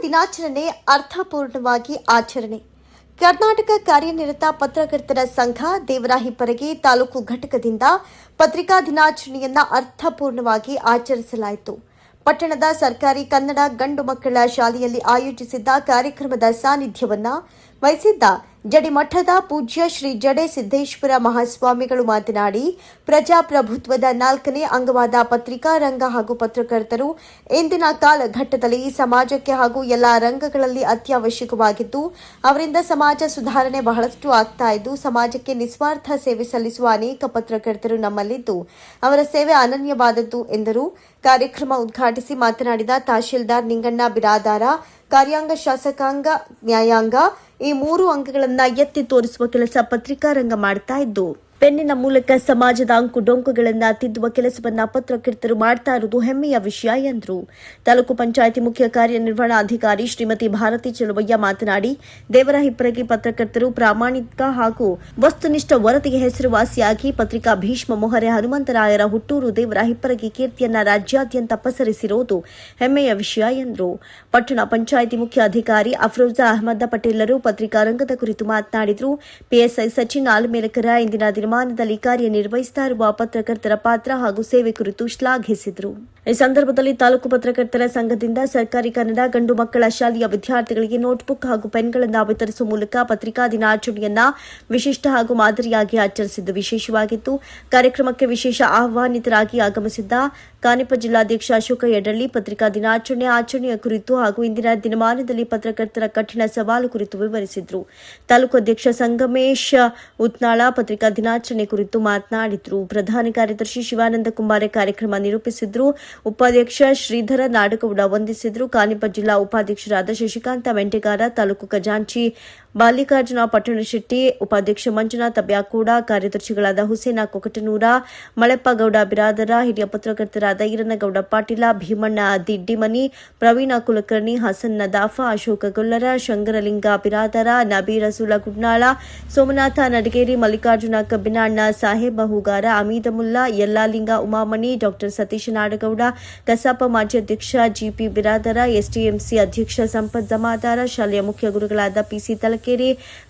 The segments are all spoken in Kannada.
ದಿನಾಚರಣೆ ಅರ್ಥಪೂರ್ಣವಾಗಿ ಆಚರಣೆ. ಕರ್ನಾಟಕ ಕಾರ್ಯನಿರತ ಪತ್ರಕರ್ತರ ಸಂಘ ದೇವರಾಹಿಪ್ಪರಗಿ ತಾಲೂಕು ಘಟಕದಿಂದ ಪತ್ರಿಕಾ ದಿನಾಚರಣೆಯನ್ನು ಅರ್ಥಪೂರ್ಣವಾಗಿ ಆಚರಿಸಲಾಯಿತು. ಪಟ್ಟಣದ ಸರ್ಕಾರಿ ಕನ್ನಡ ಗಂಡು ಮಕ್ಕಳ ಶಾಲೆಯಲ್ಲಿ ಆಯೋಜಿಸಿದ್ದ ಕಾರ್ಯಕ್ರಮದ ಸಾನ್ನಿಧ್ಯವನ್ನು ವಹಿಸಿದ್ದ ಜಡಿಮಠದ ಪೂಜ್ಯ ಶ್ರೀ ಜಡೆ ಸಿದ್ದೇಶ್ವರ ಮಹಾಸ್ವಾಮಿಗಳು ಮಾತನಾಡಿ, ಪ್ರಜಾಪ್ರಭುತ್ವದ 4ನೇ ಅಂಗವಾದ ಪತ್ರಿಕಾ ರಂಗ ಹಾಗೂ ಪತ್ರಕರ್ತರು ಇಂದಿನ ಕಾಲಘಟ್ಟದಲ್ಲಿ ಸಮಾಜಕ್ಕೆ ಹಾಗೂ ಎಲ್ಲಾ ರಂಗಗಳಲ್ಲಿ ಅತ್ಯವಶ್ಯಕವಾಗಿದ್ದು, ಅವರಿಂದ ಸಮಾಜ ಸುಧಾರಣೆ ಬಹಳಷ್ಟು ಆಗ್ತಾ ಇದ್ದು, ಸಮಾಜಕ್ಕೆ ನಿಸ್ವಾರ್ಥ ಸೇವೆ ಸಲ್ಲಿಸುವ ಅನೇಕ ಪತ್ರಕರ್ತರು ನಮ್ಮಲ್ಲಿದ್ದು, ಅವರ ಸೇವೆ ಅನನ್ಯವಾದದ್ದು ಎಂದರು. ಕಾರ್ಯಕ್ರಮ ಉದ್ಘಾಟಿಸಿ ಮಾತನಾಡಿದ ತಹಶೀಲ್ದಾರ್ ನಿಂಗಣ್ಣ ಬಿರಾದಾರ, ಕಾರ್ಯಾಂಗ, ಶಾಸಕಾಂಗ, ನ್ಯಾಯಾಂಗ ಈ 3 ಅಂಗಗಳನ್ನು ಎತ್ತಿ ತೋರಿಸುವ ಕೆಲಸ ಪತ್ರಿಕಾ ರಂಗ ಮಾಡ್ತಾ ಇದ್ದು, ಪೆನ್ನಿನ ಮೂಲಕ ಸಮಾಜದ ಅಂಕು ಡೊಂಕುಗಳನ್ನು ತಿದ್ದುವ ಕೆಲಸವನ್ನ ಪತ್ರಕರ್ತರು ಮಾಡ್ತಾ ಇರುವುದು ಹೆಮ್ಮೆಯ ವಿಷಯ ಎಂದರು. ತಾಲೂಕು ಪಂಚಾಯಿತಿ ಮುಖ್ಯ ಕಾರ್ಯನಿರ್ವಹಣಾಧಿಕಾರಿ ಶ್ರೀಮತಿ ಭಾರತಿ ಚೆಲುವಯ್ಯ ಮಾತನಾಡಿ, ದೇವರಾಹಿಪ್ಪರಗಿ ಪತ್ರಕರ್ತರು ಪ್ರಾಮಾಣಿಕ ಹಾಗೂ ವಸ್ತುನಿಷ್ಠ ವರದಿಗೆ ಹೆಸರುವಾಸಿಯಾಗಿ ಪತ್ರಿಕಾ ಭೀಷ್ಮ ಮೊಹರೆ ಹನುಮಂತರಾಯರ ಹುಟ್ಟೂರು ದೇವರಾಹಿಪ್ಪರಗಿ ಕೀರ್ತಿಯನ್ನ ರಾಜ್ಯಾದ್ಯಂತ ಪಸರಿಸಿರುವುದು ಹೆಮ್ಮೆಯ ವಿಷಯ ಎಂದರು. ಪಟ್ಟಣ ಪಂಚಾಯಿತಿ ಮುಖ್ಯ ಅಧಿಕಾರಿ ಅಫ್ರೋಜಾ ಅಹಮದ್ ಪಟೇಲರು ಪತ್ರಿಕಾ ರಂಗದ ಕುರಿತು ಮಾತನಾಡಿದರು. ಪಿಎಸ್ಐ ಸಚಿನ್ ಆಲಮೇಲಕರ ಇಂದಿನ ದಿನಮಾನದಲ್ಲಿ ಕಾರ್ಯನಿರ್ವಹಿಸುತ್ತಾ ಇರುವ ಪತ್ರಕರ್ತರ ಪಾತ್ರ ಹಾಗೂ ಸೇವೆ ಕುರಿತು ಶ್ಲಾಘಿಸಿದರು. ಈ ಸಂದರ್ಭದಲ್ಲಿ ತಾಲೂಕು ಪತ್ರಕರ್ತರ ಸಂಘದಿಂದ ಸರ್ಕಾರಿ ಕನ್ನಡ ಗಂಡು ಮಕ್ಕಳ ಶಾಲೆಯ ವಿದ್ಯಾರ್ಥಿಗಳಿಗೆ ನೋಟ್ಬುಕ್ ಹಾಗೂ ಪೆನ್ಗಳನ್ನು ವಿತರಿಸುವ ಮೂಲಕ ಪತ್ರಿಕಾ ದಿನಾಚರಣೆಯನ್ನ ವಿಶಿಷ್ಟ ಹಾಗೂ ಮಾದರಿಯಾಗಿ ಆಚರಿಸಿದ್ದು ವಿಶೇಷವಾಗಿತ್ತು. ಕಾರ್ಯಕ್ರಮಕ್ಕೆ ವಿಶೇಷ ಆಹ್ವಾನಿತರಾಗಿ ಆಗಮಿಸಿದ್ದ ಕಾನಿಪ ಜಿಲ್ಲಾಧ್ಯಕ್ಷ ಅಶೋಕ ಯಡಳ್ಳಿ ಪತ್ರಿಕಾ ಆಚರಣೆಯ ಕುರಿತು ಹಾಗೂ ಇಂದಿನ ದಿನಮಾನದಲ್ಲಿ ಪತ್ರಕರ್ತರ ಕಠಿಣ ಸವಾಲು ಕುರಿತು ವಿವರಿಸಿದರು. ತಾಲೂಕು ಅಧ್ಯಕ್ಷ ಸಂಗಮೇಶ್ ಉತ್ನಾಳ ಪತ್ರಿಕಾ ದಿನಾಚರಣೆ ಕುರಿತು ಮಾತನಾಡಿದರು. ಪ್ರಧಾನ ಕಾರ್ಯದರ್ಶಿ ಶಿವಾನಂದ ಕುಂಬಾರೆ ಕಾರ್ಯಕ್ರಮ ನಿರೂಪಿಸಿದ್ರು. ಉಪಾಧ್ಯಕ್ಷ ಶ್ರೀಧರ ನಾಡಗೌಡ ವಂದಿಸಿದ್ರು. ಕಾನಿಪ ಜಿಲ್ಲಾ ಉಪಾಧ್ಯಕ್ಷರಾದ ಶಶಿಕಾಂತ ಮೆಂಟೆಗಾರ, ತಾಲೂಕು ಖಜಾಂಚಿ ಬಾಲಿಕಾರ್ಜುನ ಪಟ್ಟಣಶೆಟ್ಟಿ, ಉಪಾಧ್ಯಕ್ಷ ಮಂಜುನಾಥ ಬ್ಯಾಕೋಡ, ಕಾರ್ಯದರ್ಶಿಗಳಾದ ಹುಸೇನ ಕೊಕಟನೂರ, ಮಳೆಪ್ಪಗೌಡ ಬಿರಾದರ, ಹಿರಿಯ ಪತ್ರಕರ್ತರಾದ ಈರನಗೌಡ ಪಾಟೀಲ, ಭೀಮಣ್ಣ ದಿಡ್ಡಿಮನಿ, ಪ್ರವೀಣ ಕುಲಕರ್ಣಿ, ಹಸನ್ ನದಾಫ, ಅಶೋಕ ಗೊಲ್ಲರ, ಶಂಕರಲಿಂಗ ಬಿರಾದರ, ನಬೀರ ಸುಲಗುಡ್ನಾಳ, ಸೋಮನಾಥ ನಡಗೇರಿ, ಮಲ್ಲಿಕಾರ್ಜುನ ಕಬ್ಬಿನಾಣ್ಣ, ಸಾಹೇಬ ಹೂಗಾರ, ಅಮೀದ ಮುಲ್ಲಾ, ಯಲ್ಲಾಲಿಂಗ ಉಮಾಮಣಿ, ಡಾ ಸತೀಶ ನಾಡಗೌಡ, ಕಸಾಪ ಮಾಜಿ ಅಧ್ಯಕ್ಷ ಜಿಪಿ ಬಿರಾದರ, ಎಸ್ಟಿಎಂಸಿ ಅಧ್ಯಕ್ಷ ಸಂಪತ್ ಜಮಾದಾರ, ಶಾಲೆಯ ಮುಖ್ಯ ಗುರುಗಳಾದ ಪಿಸಿ ತಲಕೇರಿ,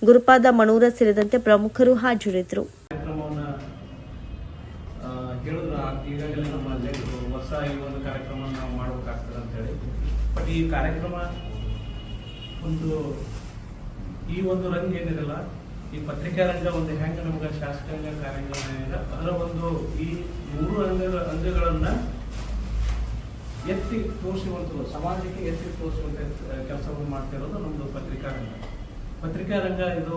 ಗುರುಪಾದ ಮಣೂರ ಸೇರಿದಂತೆ ಪ್ರಮುಖರು ಹಾಜರಿದ್ದರು. ಈಗಾಗಲೇ ನಮ್ಮ ಹೊಸ ಈ ಒಂದು ಕಾರ್ಯಕ್ರಮ ನಾವು ಮಾಡಬೇಕಾಗ್ತದೆ ಅಂತ ಹೇಳಿ, ಬಟ್ ಈ ಕಾರ್ಯಕ್ರಮ ಈ ಒಂದು ರಂಗ ಏನಿರಲ್ಲ, ಈ ಪತ್ರಿಕಾ ರಂಗ ಒಂದು ಹೆಂಗೆ ನಮ್ಗೆ ಶಾಸಕಾಂಗ ಕಾರ್ಯಾಂಗ ಅದರ ಈ 3 ಅಂಗಗಳನ್ನ ಎತ್ತಿ ತೋರಿಸುವಂಥದ್ದು, ಸಮಾಜಕ್ಕೆ ಎತ್ತಿ ತೋರಿಸುವಂತ ಕೆಲಸವನ್ನು ಮಾಡ್ತಿರೋದು ನಮ್ದು ಪತ್ರಿಕಾ ರಂಗ. ಪತ್ರಿಕಾ ರಂಗ ಇದು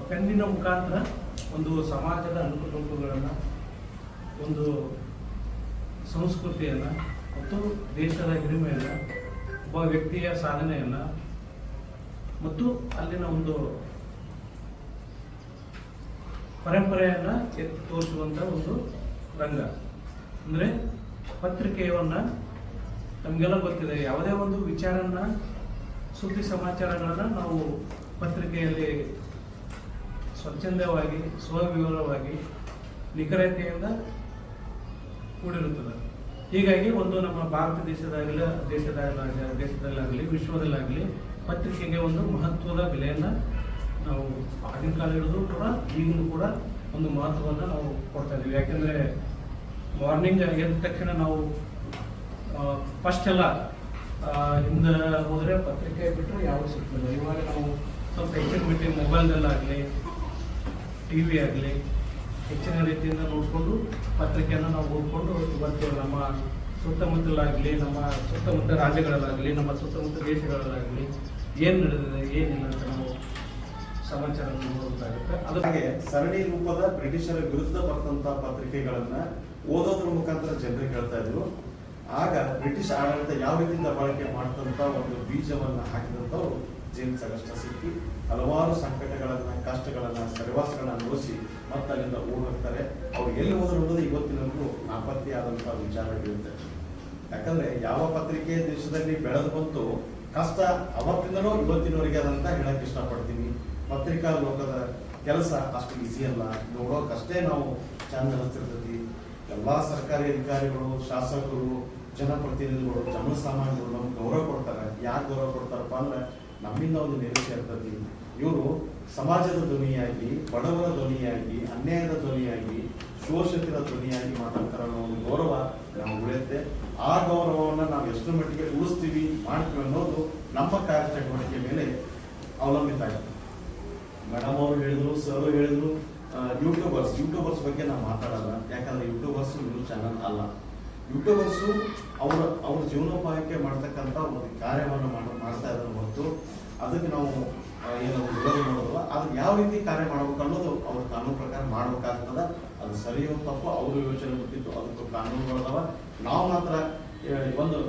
ಪೆನ್ನಿನ ಮುಖಾಂತರ ಒಂದು ಸಮಾಜದ ಅನುಕೂಲಗಳನ್ನು, ಒಂದು ಸಂಸ್ಕೃತಿಯನ್ನು ಮತ್ತು ದೇಶದ ಹಿರಿಮೆಯನ್ನು, ಒಬ್ಬ ವ್ಯಕ್ತಿಯ ಸಾಧನೆಯನ್ನು ಮತ್ತು ಅಲ್ಲಿನ ಒಂದು ಪರಂಪರೆಯನ್ನು ಎತ್ತಿ ತೋರಿಸುವಂಥ ಒಂದು ರಂಗ. ಅಂದರೆ ಪತ್ರಿಕೆಯನ್ನ ನಮಗೆಲ್ಲ ಗೊತ್ತಿದೆ, ಯಾವುದೇ ಒಂದು ವಿಚಾರನ, ಸುದ್ದಿ ಸಮಾಚಾರಗಳನ್ನು ನಾವು ಪತ್ರಿಕೆಯಲ್ಲಿ ಸ್ವಚ್ಛಂದವಾಗಿ, ಸ್ವವಿವರವಾಗಿ, ನಿಖರತೆಯಿಂದ ಕೂಡಿರುತ್ತದೆ. ಹೀಗಾಗಿ ಒಂದು ನಮ್ಮ ಭಾರತ ದೇಶದಲ್ಲಾಗಲಿ ವಿಶ್ವದಲ್ಲಾಗಲಿ ಪತ್ರಿಕೆಗೆ ಒಂದು ಮಹತ್ವದ ಬೆಲೆಯನ್ನು ನಾವು ಆಗಿನ ಕಾಲ ಹಿಡಿದು ಕೂಡ ಈಗಲೂ ಕೂಡ ಒಂದು ಮಹತ್ವವನ್ನು ನಾವು ಕೊಡ್ತಾ ಇದ್ದೀವಿ. ಯಾಕೆಂದರೆ ಮಾರ್ನಿಂಗ್ ಎದ್ದ ತಕ್ಷಣ ನಾವು ಫಸ್ಟ್ ಎಲ್ಲ ಹಿಂದೆ ಹೋದರೆ ಪತ್ರಿಕೆ ಬಿಟ್ಟರೆ ಯಾವುದು ಸಿಗ್ತದೆ. ಇವಾಗ ನಾವು ಸ್ವಲ್ಪ ಹೆಚ್ಚಿನ ಮಟ್ಟಿಗೆ ಮೊಬೈಲ್ನಲ್ಲಾಗಲಿ TV ಆಗಲಿ ಹೆಚ್ಚಿನ ರೀತಿಯಿಂದ ನೋಡಿಕೊಂಡು ಪತ್ರಿಕೆಯನ್ನು ನಾವು ಓದ್ಕೊಂಡು ಇವತ್ತು ನಮ್ಮ ಸುತ್ತಮುತ್ತಲಾಗಲಿ, ನಮ್ಮ ಸುತ್ತಮುತ್ತ ರಾಜ್ಯಗಳಲ್ಲಾಗಲಿ, ನಮ್ಮ ಸುತ್ತಮುತ್ತ ದೇಶಗಳಲ್ಲಾಗಲಿ ಏನು ನಡೆದಿದೆ ಏನಿಲ್ಲ ಅಂತ ನಾವು ಸಮಾಚಾರ ನೋಡಬೇಕಾಗುತ್ತೆ. ಅದಕ್ಕೆ ಸರಣಿ ರೂಪದ ಬ್ರಿಟಿಷರ ವಿರುದ್ಧ ಬರ್ತಂತ ಪತ್ರಿಕೆಗಳನ್ನ ಓದೋದ್ರ ಮುಖಾಂತರ ಜನರಿಗೆ ಹೇಳ್ತಾ ಇದ್ರು. ಆಗ ಬ್ರಿಟಿಷ್ ಆಡಳಿತ ಯಾವ ರೀತಿಯಿಂದ ಬಳಕೆ ಮಾಡ್ತಂತ ಒಂದು ಬೀಜವನ್ನ ಹಾಕಿದಂಥವ್ರು ಜೇಮ್ಸ್ ಅಗಸ್ಟಸ್ ಹಲವಾರು ಸಂಕಟಗಳನ್ನ, ಕಷ್ಟಗಳನ್ನ, ಸರಿವಾಸಗಳನ್ನ ಅನುಭವಿಸಿ ಮತ್ತೆ ಅಲ್ಲಿಂದ ಓಡ್ ಹೋಗ್ತಾರೆ. ಅವ್ರು ಎಲ್ಲಿ ಹೋದ್ರು ಅನ್ನೋದು ಇವತ್ತಿನವರೆಗೂ ನಾಪತ್ತೆಯಾದಂತಹ ವಿಚಾರಗಳಿರುತ್ತೆ. ಯಾಕಂದ್ರೆ ಯಾವ ಪತ್ರಿಕೆ ದೇಶದಲ್ಲಿ ಬೆಳೆದು ಬಂತು, ಕಷ್ಟ ಅವತ್ತಿಂದಲೂ ಇವತ್ತಿನವರೆಗೆ ಅದಂತ ಹೇಳಕ್ ಇಷ್ಟಪಡ್ತೀನಿ. ಪತ್ರಿಕಾ ಲೋಕದ ಕೆಲಸ ಅಷ್ಟು ಈಸಿ ಅಲ್ಲ, ನೋಡೋಕಷ್ಟೇ ನಾವು ಚಂದ ಅನಿಸ್ತಿರ್ತೈತಿ. ಎಲ್ಲಾ ಸರ್ಕಾರಿ ಅಧಿಕಾರಿಗಳು, ಶಾಸಕರು, ಜನಪ್ರತಿನಿಧಿಗಳು ಜನಸಾಮಾನ್ಯರು ನಮ್ಗೆ ಗೌರವ ಕೊಡ್ತಾರೆ. ಯಾರು ಗೌರವ ಕೊಡ್ತಾರಪ್ಪ ಅಂದ್ರೆ ನಮ್ಮಿಂದ ಒಂದು ನಿರೀಕ್ಷೆ ಇರ್ತದೆ. ಇವರು ಸಮಾಜದ ಧ್ವನಿಯಾಗಿ, ಬಡವರ ಧ್ವನಿಯಾಗಿ, ಅನ್ಯಾಯದ ಧ್ವನಿಯಾಗಿ, ಶೋಷಕರ ಧ್ವನಿಯಾಗಿ ಮಾತಾಡ್ತಾರ ಅನ್ನೋ ಒಂದು ಗೌರವ ನಾವು ಉಳಿಯುತ್ತೆ. ಆ ಗೌರವವನ್ನು ನಾವು ಎಷ್ಟು ಮಟ್ಟಿಗೆ ಉಳಿಸ್ತೀವಿ, ಮಾಡ್ತೀವಿ ಅನ್ನೋದು ನಮ್ಮ ಕಾರ್ಯಚಟುವಟಿಕೆ ಮೇಲೆ ಅವಲಂಬಿತ ಆಗುತ್ತೆ. ಮೇಡಮ್ ಅವರು ಹೇಳಿದ್ರು, ಸರ್ ಹೇಳಿದ್ರು, ಯೂಟ್ಯೂಬರ್ಸ್ ಬಗ್ಗೆ ನಾವು ಮಾತಾಡಲ್ಲ. ಯಾಕಂದ್ರೆ ಯೂಟ್ಯೂಬರ್ಸ್ ನ್ಯೂಸ್ ಚಾನಲ್ ಅಲ್ಲ. ಯೂಟ್ಯೂಬರ್ಸು ಅವ್ರ ಜೀವನೋಪಾಯಕ್ಕೆ ಮಾಡ್ತಕ್ಕಂಥ ಒಂದು ಕಾರ್ಯವನ್ನು ಮಾಡ್ತಾ ಇದ್ದಾರೆ ಹೊರತು ಅದಕ್ಕೆ ನಾವು ಏನಾದ್ರು ವಿರೋಧ ಮಾಡೋದಲ್ಲ. ಅದಕ್ಕೆ ಯಾವ ರೀತಿ ಕಾರ್ಯ ಮಾಡ್ಬೇಕು ಅನ್ನೋದು ಅವ್ರ ಕಾನೂನು ಪ್ರಕಾರ ಮಾಡ್ಬೇಕಾಗ್ತದ. ಅದು ಸರಿಯೋ ತಪ್ಪು ಅವರು ಯೋಚನೆ ಬಿಟ್ಟಿದ್ದು, ಅದಕ್ಕೆ ಕಾನೂನುಗಳದಾವ. ನಾವು ಮಾತ್ರ ಒಂದು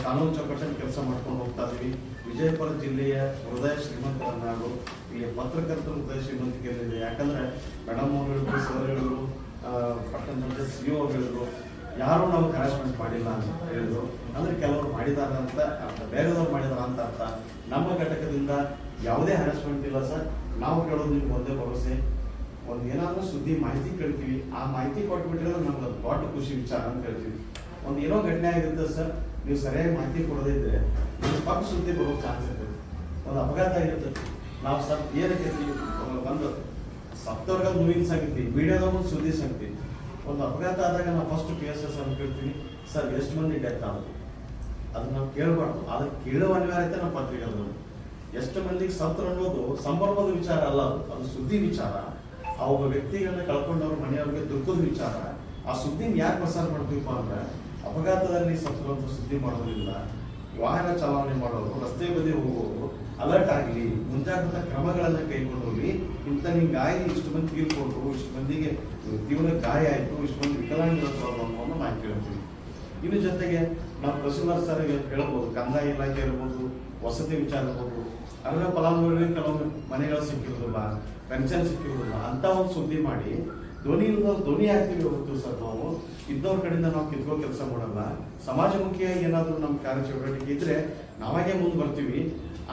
ಕಾನೂನು ಚೌಕಟ್ಟಲ್ಲಿ ಕೆಲಸ ಮಾಡ್ಕೊಂಡು ಹೋಗ್ತಾ ಇದೀವಿ. ವಿಜಯಪುರ ಜಿಲ್ಲೆಯ ಹೃದಯ ಶ್ರೀಮಂತರ ನಾಡು. ಇಲ್ಲಿ ಪತ್ರಕರ್ತರ ಹೃದಯ ಶ್ರೀಮಂತಿಕೆ ಇದೆ. ಯಾಕಂದ್ರೆ ಮೇಡಮ್ ಅವರು ಹೇಳಿದ್ರು, ಸರ್ ಹೇಳಿದ್ರು, ಪಟ್ಟಣದ CEO ಅವ್ರು ಹೇಳಿದ್ರು, ಯಾರು ನಾವು ಹರಾಸ್ಮೆಂಟ್ ಮಾಡಿಲ್ಲ ಅಂತ ಹೇಳಿದ್ರು. ಅಂದ್ರೆ ಕೆಲವರು ಮಾಡಿದಾರ ಅಂತ ಅರ್ಥ, ಬೇರೆದವ್ರು ಮಾಡಿದಾರ ಅಂತ ಅರ್ಥ. ನಮ್ಮ ಘಟಕದಿಂದ ಯಾವುದೇ ಹರಾಸ್ಮೆಂಟ್ ಇಲ್ಲ ಸರ್. ನಾವು ಕೇಳೋದು ನಿಮ್ಗೆ ಒಂದೇ ಭರವಸೆ, ಒಂದು ಏನಾದ್ರೂ ಸುದ್ದಿ ಮಾಹಿತಿ ಕೇಳ್ತೀವಿ, ಆ ಮಾಹಿತಿ ಕೊಟ್ಬಿಟ್ಟಿರೋದು ನಮ್ಗೆ ದೊಡ್ಡ ಖುಷಿ ವಿಚಾರ ಅಂತ ಹೇಳ್ತೀವಿ. ಒಂದು ಏನೋ ಘಟನೆ ಆಗಿರುತ್ತೆ ಸರ್, ನೀವು ಸರಿಯಾಗಿ ಮಾಹಿತಿ ಕೊಡದೇ ಇದ್ರೆ ಪಕ್ಕ ಸುದ್ದಿ ಬರೋ ಚಾನ್ಸ್ ಇರ್ತದೆ. ಒಂದು ಅಪಘಾತ ಆಗಿರ್ತದೆ, ನಾವು ಸರ್ ಏನಕ್ಕೆ ಒಂದು ಸತ್ತವ್ರಿಗೆ ನೋವಿನ ಸಂಗತಿ, ಮೀಡಿಯಾದವ್ರು ಸುದ್ದಿ ಸಂಗತಿ. ಒಂದು ಅಪಘಾತ ಆದಾಗ ನಾವು ಫಸ್ಟ್ PSS ಅಂತ ಕೇಳ್ತೀವಿ, ಸರ್ ಎಷ್ಟು ಮಂದಿ ಡೆತ್ ಆಗೋದು, ಅದನ್ನ ನಾವು ಕೇಳಬಾರ್ದು. ಅದಕ್ಕೆ ಕೇಳುವ ಅನಿವಾರ್ಯತೆ ನಮ್ಮ ಪತ್ರಿಕೆಗಳು. ಎಷ್ಟು ಮಂದಿಗೆ ಸತ್ರ ಅನ್ನೋದು ಸಂಭ್ರಮದ ವಿಚಾರ ಅಲ್ಲ, ಅದು ಸುದ್ದಿ ವಿಚಾರ. ಆ ಒಬ್ಬ ವ್ಯಕ್ತಿಗಳನ್ನ ಕಳ್ಕೊಂಡವ್ರ ಮನೆಯವ್ರಿಗೆ ದುಃಖದ ವಿಚಾರ. ಆ ಸುದ್ದಿನ ಯಾಕೆ ಪ್ರಸಾರ ಮಾಡ್ತೀವಪ್ಪ ಅಂದ್ರೆ, ಅಪಘಾತದಲ್ಲಿ ಸತ್ತರಂತ ಸುದ್ದಿ ಮಾಡೋದ್ರಿಂದ ವಾಹನ ಚಾಲನೆ ಮಾಡೋರು, ರಸ್ತೆ ಬದಿ ಹೋಗೋರು ಅಲರ್ಟ್ ಆಗಲಿ, ಮುಂಜಾಗ್ರತಾ ಕ್ರಮಗಳನ್ನು ಕೈಗೊಂಡೋಗಿ. ಇಂಥ ನಿಂಗೆ ಗಾಯ ಇಷ್ಟು ಮಂದಿ ತೀರ್ಕೊಂಡ್ರು, ಇಷ್ಟು ಮಂದಿಗೆ ತೀವ್ರ ಗಾಯ ಆಯಿತು, ಇಷ್ಟು ಮಂದಿ ವಿಕಲಾಂಗರನ್ನು ನಾವು ಕೇಳ್ತೀವಿ. ಇದ್ರ ಜೊತೆಗೆ ನಾವು ತಹಸೀಲ್ದಾರ್ ಸರ್ ಹೇಳ್ಬೋದು, ಕಂದಾಯ ಇಲಾಖೆ ಇರ್ಬೋದು, ವಸತಿ ವಿಚಾರ ಇರ್ಬೋದು, ಅರ್ಹ ಫಲಾನುಭವಿಗಳಿಗೆ ಕೆಲವೊಂದು ಮನೆಗಳು ಸಿಕ್ಕಿರೋದಿಲ್ಲ, ಪೆನ್ಷನ್ ಸಿಕ್ಕಿರೋದಿಲ್ಲ ಅಂತ ಒಂದು ಸುದ್ದಿ ಮಾಡಿ ಧ್ವನಿ ಆಗ್ತೀವಿ ಹೊರತು ಸರ್ ನಾವು ಇದ್ದವ್ರ ಕಡೆಯಿಂದ ನಾವು ಕಿತ್ಕೋ ಕೆಲಸ ಮಾಡಲ್ಲ. ಸಮಾಜಮುಖಿಯಾಗಿ ಏನಾದರೂ ನಮ್ಮ ಕಾರ್ಯಚಟುವಟಿಕೆ ಇದ್ರೆ ನಾವಾಗೇ ಮುಂದೆ ಬರ್ತೀವಿ.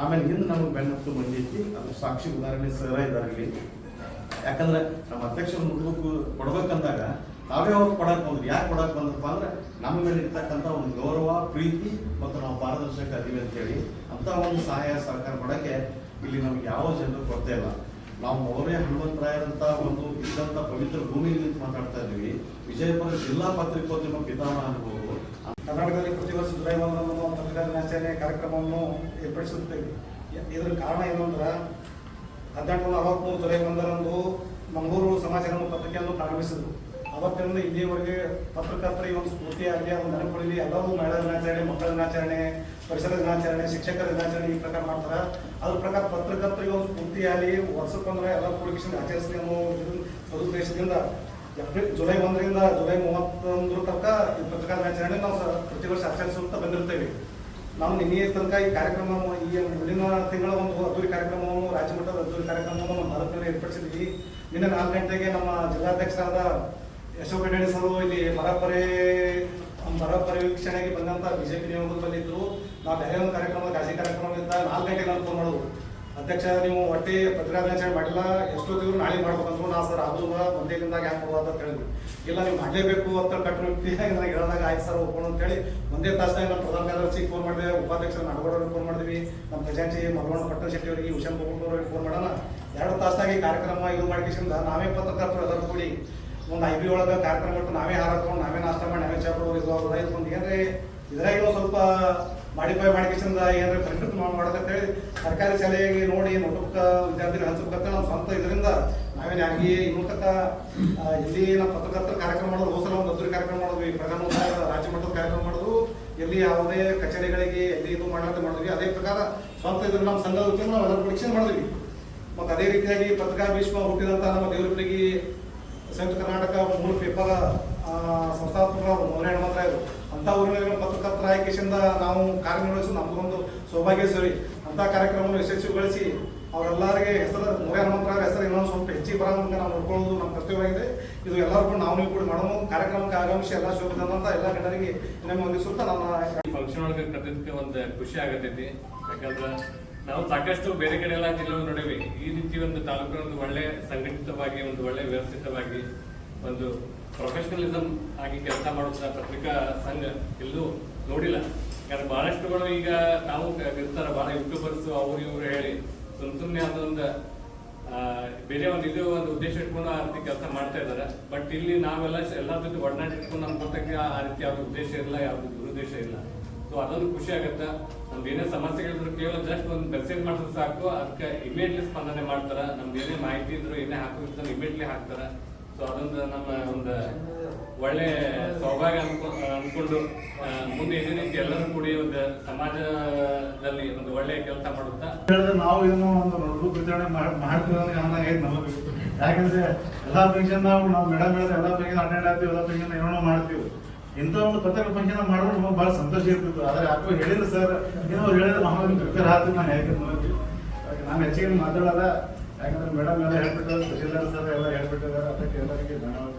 ಆಮೇಲೆ ಹಿಂದೆ ನಮಗೆ ಬೆನ್ನತ್ತು ಬಂದಿತ್ತು. ಅದು ಸಾಕ್ಷಿ ಉದಾಹರಣೆ ಸರ ಇದಾಗಲಿ. ಯಾಕಂದ್ರೆ ನಮ್ಮ ಅಧ್ಯಕ್ಷರು ಮುಟ್ಬೇಕು ಕೊಡ್ಬೇಕಂದಾಗ ನಾವೇ ಅವ್ರು ಕೊಡಕ್ ಬಂದ್ರಿ. ಯಾಕೆ ಕೊಡಕ್ ಬಂದ್ರಪ್ಪ ಅಂದ್ರೆ ನಮ್ಮ ಮೇಲೆ ಇರ್ತಕ್ಕಂಥ ಒಂದು ಗೌರವ, ಪ್ರೀತಿ ಮತ್ತು ನಾವು ಪಾರದರ್ಶಕ ಅದೀವಿ ಅಂತೇಳಿ ಅಂತ ಒಂದು ಸಹಾಯ ಸಹಕಾರ ಕೊಡಕ್ಕೆ ಇಲ್ಲಿ ನಮ್ಗೆ ಯಾವ ಜನರು ಕೊಡ್ತಾ ಇಲ್ಲ. ನಾವು ಅವರೇ ಹನುಮಂತರಾಯರಂತ ಒಂದು ಇದ್ದಂಥ ಪವಿತ್ರ ಭೂಮಿಯಲ್ಲಿ ನಿಂತು ಮಾತಾಡ್ತಾ ಇದ್ದೀವಿ. ವಿಜಯಪುರ ಜಿಲ್ಲಾ ಪತ್ರಿಕೋದ್ಯಮ ಪಿತಾಮಹ ಅನ್ಬೋದು. ಕರ್ನಾಟಕದಲ್ಲಿ ಪ್ರತಿ ವರ್ಷ ಜುಲೈ 1 ಪತ್ರಿಕಾ ದಿನಾಚರಣೆ ಕಾರ್ಯಕ್ರಮವನ್ನು ಏರ್ಪಡಿಸುತ್ತೇವೆ. ಇದರ ಕಾರಣ ಏನು ಅಂದ್ರೆ 1843 ಜುಲೈ 1 ಮಂಗಳೂರು ಸಮಾಚಾರ ಪತ್ರಿಕೆಯನ್ನು ಪ್ರಾರಂಭಿಸಿದರು. ಅವತ್ತಿನಿಂದ ಇಲ್ಲಿಯವರೆಗೆ ಪತ್ರಕರ್ತರಿಗೆ ಒಂದು ಸ್ಫೂರ್ತಿಯಾಗಲಿ, ಒಂದು ನೆನಪುಳಿಲಿ ಎಲ್ಲರೂ ಮಹಿಳಾ ದಿನಾಚರಣೆ, ಮಕ್ಕಳ ದಿನಾಚರಣೆ, ಪರಿಸರ ದಿನಾಚರಣೆ, ಶಿಕ್ಷಕರ ದಿನಾಚರಣೆ ಈ ಪ್ರಕಾರ ಮಾಡ್ತಾರೆ. ಅದ್ರ ಪ್ರಕಾರ ಪತ್ರಕರ್ತರಿಗೆ ಒಂದು ಸ್ಫೂರ್ತಿಯಾಗಲಿ, ವರ್ಷಕ್ಕೊಂದ್ರೆ ಎಲ್ಲ ಕೂಡಿಸಿ ಆಚರಿಸಲಿ ಅನ್ನೋ ಸದುದ್ದೇಶದಿಂದ ಜುಲೈ 1ರಿಂದ ಜುಲೈ 31 ತನಕ ಈ ಪತ್ರಿಕಾ ದಿನಾಚರಣೆ ನಾವು ಪ್ರತಿ ವರ್ಷ ಆಚರಿಸುತ್ತಾ ಬಂದಿರ್ತೇವೆ. ನಾವು ನಿನ್ನೆ ತನಕ ಈ ಕಾರ್ಯಕ್ರಮ, ಈ ಮುಂದಿನ ತಿಂಗಳ ಒಂದು ಅದ್ದೂರಿ ಕಾರ್ಯಕ್ರಮವನ್ನು, ರಾಜ್ಯ ಮಟ್ಟದ ಅದ್ದೂರಿ ಕಾರ್ಯಕ್ರಮವನ್ನು ನಮ್ಮ ಭಾರತದಲ್ಲಿ ಏರ್ಪಡಿಸಿದ್ವಿ. ನಿನ್ನೆ 4 ಗಂಟೆಗೆ ನಮ್ಮ ಜಿಲ್ಲಾಧ್ಯಕ್ಷರಾದ ಅಶೋಕ್ ರೆಡ್ಡಿ ಸರ್ ಇಲ್ಲಿ ಬರ ಪರಿವೀಕ್ಷಣೆಗೆ ಬಂದಂತ ಬಿಜೆಪಿ ನಿಯೋಗದ ಬಂದಿದ್ರು. ನಾವು ಬೇರೆ ಒಂದು ಕಾರ್ಯಕ್ರಮ, ಖಾಸಗಿ ಕಾರ್ಯಕ್ರಮ ಇದ್ದ 4 ಗಂಟೆಗೆ ನಾನು ಫೋನ್ ಮಾಡೋದು, ಅಧ್ಯಕ್ಷ ನೀವು ಒಟ್ಟೆ ಪತ್ರಿಕಾ ದಿನಾಚರಣೆ ಮಾಡಿಲ್ಲ, ಎಷ್ಟೊತ್ತಿದ್ರು ನಾಳೆ ಮಾಡ್ಬೇಕಂದ್ರು. ನಾ ಸರ್ ಅದು ಒಂದೇ ದಿನದಾಗ ಯಾಕೆ ಮಾಡೋದು ಅಂತ ಹೇಳಿದ್ವಿ. ಇಲ್ಲ ನೀವು ಮಾಡಲೇಬೇಕು ಅಂತ ಕಟ್ಟು ವ್ಯಕ್ತಿ ನನಗೆ ಹೇಳಿದಾಗ ಆಯ್ತು ಸರ್ ಒಪ್ಕೊಂಡು ಅಂತೇಳಿ ಒಂದೇ ತಾಸ್ನಾಗ ನಮ್ಮ ಪ್ರಧಾನ ಕಾರ್ಯದರ್ಶಿಗೆ ಫೋನ್ ಮಾಡಿದೆ, ಉಪಾಧ್ಯಕ್ಷರ ನಾಡಗೌಡರಿಗೆ ಫೋನ್ ಮಾಡಿದ್ವಿ, ನಮ್ಮ ಖಜಾಂಚಿ ಮಲ್ವಣ್ಣ ಪಟ್ಟಣ ಶೆಟ್ಟಿ ಅವರಿಗೆ, ಹುಷನ್ ಗೋಪಾಲ್ ಫೋನ್ ಮಾಡೋಣ. 2 ತಾಸ್ನಾಗ ಈ ಕಾರ್ಯಕ್ರಮ ಇದು ಮಾಡ್ಕಿಸಿಂದ ನಾವೇ ಪತ್ರಕರ್ತರು ಎಲ್ಲರೂ ಕೂಡಿ ಒಂದು IB ಒಳಗೆ ಕಾರ್ಯಕ್ರಮ ಕೊಟ್ಟು ನಾವೇ ಹಾರಾಕೊಂಡು, ನಾವೇ ನಾಷ್ಟ ಮಾಡಿ, ನಾವೇ ಚಾಪಡು ಇದು ಏನ್ರಿ ಇದ್ರಾಗ ಸ್ವಲ್ಪ ಮಾಡಿಫೈ ಮಾಡಿಕಿಸಿಂದ ಏನಾರ ಪರಿಣತಿ ಮಾಡೋದಂತೇಳಿ ಸರ್ಕಾರಿ ಶಾಲೆಗೆ ನೋಡಿ ನೋಟ್ಬುಕ್ ವಿದ್ಯಾರ್ಥಿಗಳು ಹಂಚಬೇಕಂತ ನಾವು ಸ್ವಂತ ಇದರಿಂದ ನಾವೇನು ಆಗಿ ಇನ್ನೂ ತನಕ ಎಲ್ಲಿ ನಾವು ಪತ್ರಕರ್ತರ ಕಾರ್ಯಕ್ರಮ ಮಾಡೋದು, ಹೋಸಲ ಒಂದು ಅದ್ದೂರಿ ಕಾರ್ಯಕ್ರಮ ಮಾಡಿದ್ವಿ, ಪ್ರಧಾನ ರಾಜ್ಯ ಮಟ್ಟದ ಕಾರ್ಯಕ್ರಮ ಮಾಡೋದು, ಎಲ್ಲಿ ಯಾವುದೇ ಕಚೇರಿಗಳಿಗೆ ಎಲ್ಲಿ ಇದು ಮಾಡಿದ್ವಿ. ಅದೇ ಪ್ರಕಾರ ಸ್ವಂತ ಇದ್ರ ನಮ್ಮ ಸಂಘದ ವತಿಯಿಂದ ನಾವು ಎಲ್ಲರೂ ಪರೀಕ್ಷೆ ಮಾಡಿದ್ವಿ. ಮತ್ತು ಅದೇ ರೀತಿಯಾಗಿ ಪತ್ರಿಕಾ ಭೀಷ್ಮ ಹುಟ್ಟಿದಂಥ ನಮ್ಮ ದೇವರಪುರಿಗೆ ಸಂಯುಕ್ತ ಕರ್ನಾಟಕ ಮೂಲ ಪೇಪರ್ ಸಂಸ್ಥಾಪಕ ಮೊದಲನೇ ಹನುಮಂತರಾಯರು ಅಂತ ಊರಿನ ಪತ್ರಕರ್ತರ ಆಯ್ಕೆಯಿಂದ ನಾವು ಕಾರ್ಯನಿರ್ವಹಿಸೋದು ನಮಗೊಂದು ಸೌಭಾಗ್ಯ ಸರಿ. ಅಂತ ಕಾರ್ಯಕ್ರಮವನ್ನು ಯಶಸ್ವಿಗೊಳಿಸಿ ಅವರೆಲ್ಲರಿಗೆ ಹೆಸರು ಮೊರೆ ಹನುಮಂತರಾಯರ ಹೆಸರು ಇನ್ನೊಂದು ಸ್ವಲ್ಪ ಹೆಚ್ಚಿಗೆ ಬರೋಂಗ ನಾವು ನೋಡ್ಕೊಳ್ಳೋದು ನಮ್ಮ ಕರ್ತವ್ಯವಾಗಿದೆ. ಇದು ಎಲ್ಲರಿಗೂ ನಾವು ನೀವು ಕೂಡ ಮಾಡೋಣ. ಕಾರ್ಯಕ್ರಮಕ್ಕೆ ಆಗಮಿಸಿ ಎಲ್ಲ ಶೋಭದಂತ ಎಲ್ಲ ಗಣ್ಯರಿಗೆ ಇನ್ನೊಮ್ಮೆ ಹೊಂದಿಸುತ್ತಾ ನನ್ನ ಫಂಕ್ಷನ್ ಒಳಗೆ ಕರೆದಿದ್ದಕ್ಕೆ ಒಂದು ಖುಷಿ ಆಗತೈತಿ. ಯಾಕಂದ್ರೆ ನಾವು ಸಾಕಷ್ಟು ಬೇರೆ ಕಡೆ ಎಲ್ಲ ಜಿಲ್ಲೆ ನೋಡೇವಿ. ಈ ರೀತಿ ಒಂದು ತಾಲೂಕಿನ ಒಂದು ಒಳ್ಳೆ ಸಂಘಟಿತವಾಗಿ, ಒಂದು ಒಳ್ಳೆ ವ್ಯವಸ್ಥಿತವಾಗಿ, ಒಂದು ಪ್ರೊಫೆಷನಲಿಸಮ್ ಆಗಿ ಕೆಲಸ ಮಾಡುವಂತ ಪತ್ರಿಕಾ ಸಂಘ ಎಲ್ಲೂ ನೋಡಿಲ್ಲ. ಯಾಕಂದ್ರೆ ಬಹಳಷ್ಟುಗಳು ಈಗ ತಾವು ಇರ್ತಾರ, ಬಹಳ ಯೂಟ್ಯೂಬರ್ಸ್ ಅವ್ರು ಇವ್ರು ಹೇಳಿ ಸುಮ್ಮನೆ ಅದೊಂದು ಬೇರೆ ಇದು ಒಂದು ಉದ್ದೇಶ ಇಟ್ಕೊಂಡು ಆ ರೀತಿ ಕೆಲಸ ಮಾಡ್ತಾ ಇದ್ದಾರೆ. ಬಟ್ ಇಲ್ಲಿ ನಾವೆಲ್ಲ ಎಲ್ಲರ ಜೊತೆ ಒಡನಾಟ ಇಟ್ಕೊಂಡು ನಮ್ಗೆ ಗೊತ್ತಾಗಿ ಆ ರೀತಿ ಯಾವ್ದು ಉದ್ದೇಶ ಇಲ್ಲ, ಯಾವ್ದು ದುರುದ್ದೇಶ ಇಲ್ಲ. ಸೊ ಅದೊಂದು ಖುಷಿ ಆಗುತ್ತೆ. ನಮ್ದು ಏನೇ ಸಮಸ್ಯೆಗಳಿದ್ರು ಕೇವಲ ಜಸ್ಟ್ ಒಂದು ಮೆಸೇಜ್ ಮಾಡಿದ್ರೆ ಸಾಕು, ಅದಕ್ಕೆ ಇಮಿಡಿಯೇಟ್ಲಿ ಸ್ಪಂದನೆ ಮಾಡ್ತಾರ. ನಮ್ದು ಏನೇ ಮಾಹಿತಿ ಇದ್ರು ಏನೇ ಹಾಕಿರ್ತಾರೆ ಇಮಿಡಿಯೇಟ್ಲಿ ಹಾಕ್ತಾರ. ಸೊ ಅದೊಂದು ನಮ್ಮ ಒಂದು ಒಳ್ಳೆ ಸೌಭಾಗ್ಯ ಅನ್ಕೊಂಡು ಮುಂದೆ ಇದೇ ರೀತಿ ಎಲ್ಲರೂ ಕೂಡಿ ಒಂದು ಸಮಾಜದಲ್ಲಿ ಒಂದು ಒಳ್ಳೆ ಕೆಲಸ ಮಾಡುತ್ತಾ ನಾವು ಇದನ್ನು ಒಂದು ನೋಟ್ಬುಕ್ ವಿತರಣೆ ಮಾಡ್ತೀವಿ ನಮಗೆ ಯಾಕಂದ್ರೆ ಎಲ್ಲಾ ಫಂಕ್ಷನ್ ನಾವು ಮೇಡಮ್ ಹೇಳಿದ್ರೆ ಎಲ್ಲಾ ಫಂಕ್ಷನ್ ಅಟೆಂಡ್ ಆಗ್ತೀವಿ, ಎಲ್ಲಾ ಫಂಕ್ಷನ್ ಏನೋ ಮಾಡ್ತೀವಿ. ಇಂಥ ಒಂದು ಪತ್ರಿಕೆ ಫಂಕ್ಷನ್ ಮಾಡಿದ್ರೆ ನಮಗೆ ಬಹಳ ಸಂತೋಷ ಇರ್ತಿತ್ತು. ಆದ್ರೆ ಯಾಕೋ ಹೇಳಿಲ್ಲ ಸರ್, ಏನೋ ಹೇಳಿದ್ರೆ ನಾವು ಪ್ರಿಪೇರ್ ಆಗ್ತೀವಿ. ನಾನು ಯಾಕೆ ನಾನು ಹೆಚ್ಚಿಗೆ ಮಾತಾಡಲ್ಲ, ಯಾಕಂದ್ರೆ ಮೇಡಮ್ ಎಲ್ಲ ಹೇಳ್ಬಿಟ್ಟು ತಹಶೀಲ್ದಾರ್ ಸರ್ ಎಲ್ಲ ಹೇಳ್ಬಿಟ್ಟಿದ್ದಾರೆ. ಅದಕ್ಕೆ ಎಲ್ಲರಿಗೆ ಧನ್ಯವಾದ.